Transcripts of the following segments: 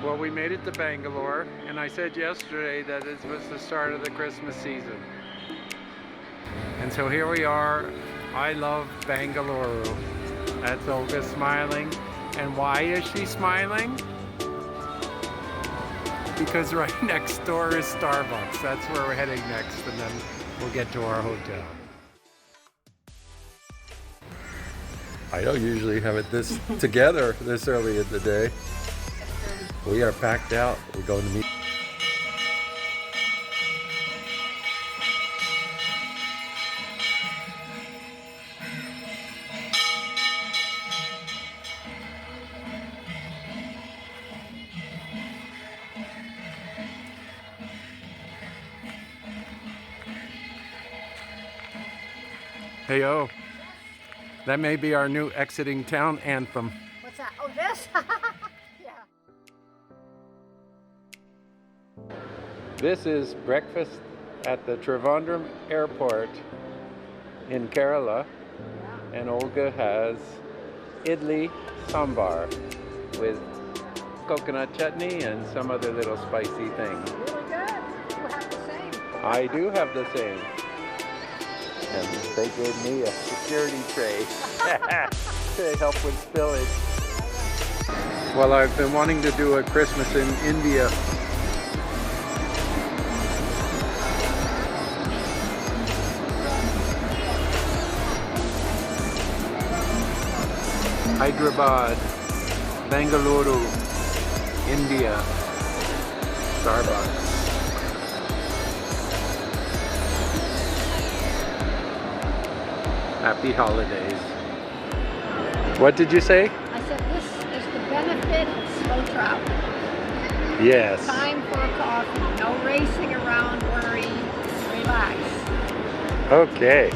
Well, we made it to Bangalore, and I said yesterday that it was the start of the Christmas season. And so here we are. I love Bengaluru. That's Olga smiling. And why is she smiling? Because right next door is Starbucks. That's where we're heading next, and then we'll get to our hotel. I don't usually have it this together this early in the day. We are packed out. We're going to meet. Hey, oh, that may be our new exiting town anthem. What's that? Oh, this? Yeah. This is breakfast at the Trivandrum Airport in Kerala, and Olga has idli sambar with coconut chutney and some other little spicy thing. Really good. You have the same. I do have the same. And they gave me a security tray to help with spillage. Well, I've been wanting to do a Christmas in India. Hyderabad, Bengaluru, India, Starbucks. Happy holidays. What did you say? I said this is the benefit of slow travel. Yes. Time for a coffee, no racing around, worry, relax. Okay.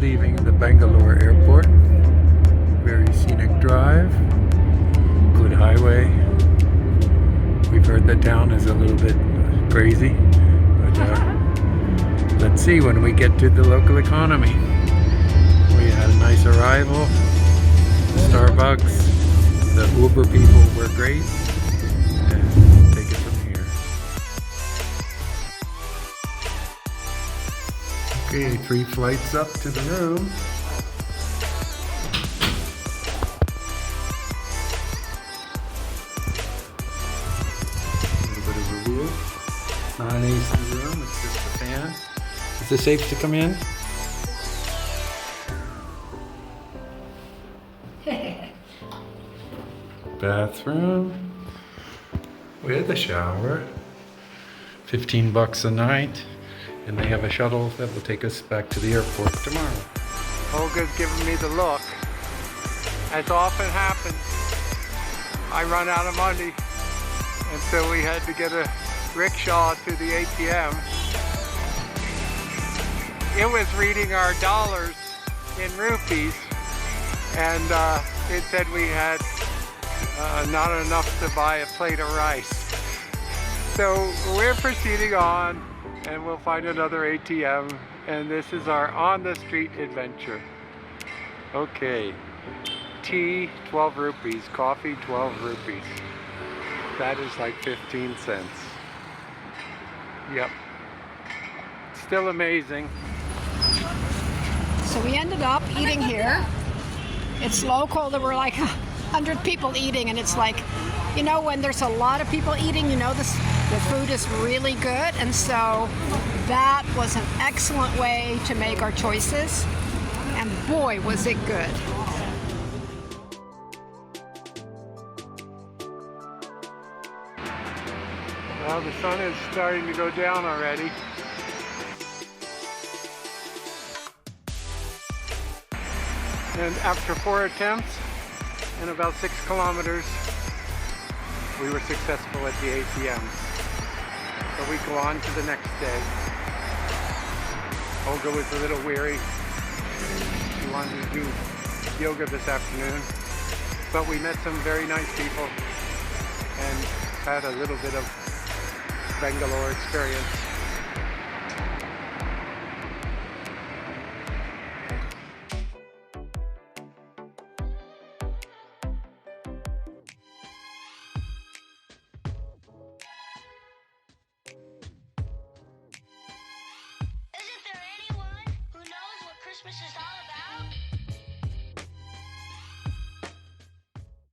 Leaving the Bangalore airport. Very scenic drive. Good highway. We've heard the town is a little bit crazy. Let's see when we get to the local economy. We had a nice arrival. Starbucks. The Uber people were great. And we'll take it from here. Okay, 3 flights up to the room. A little bit of a view. Not an AC room, it's just a fan. Is it safe to come in? Bathroom with a shower. $15 a night. And they have a shuttle that will take us back to the airport tomorrow. Olga's giving me the look. As often happens, I run out of money. And so we had to get a rickshaw to the ATM. It was reading our dollars in rupees, and it said we had not enough to buy a plate of rice. So we're proceeding on, and we'll find another ATM, and this is our on-the-street adventure. Okay, tea 12 rupees, coffee 12 rupees. That is like 15 cents. Yep. Still amazing. So we ended up eating here. It's local. There were like 100 people eating, and it's like, you know, when there's a lot of people eating, you know, the food is really good. And so that was an excellent way to make our choices. And boy, was it good. Well, the sun is starting to go down already. And after 4 attempts and about 6 kilometers, we were successful at the ATM. So we go on to the next day. Olga was a little weary. She wanted to do yoga this afternoon. But we met some very nice people and had a little bit of Bangalore experience. Christmas is all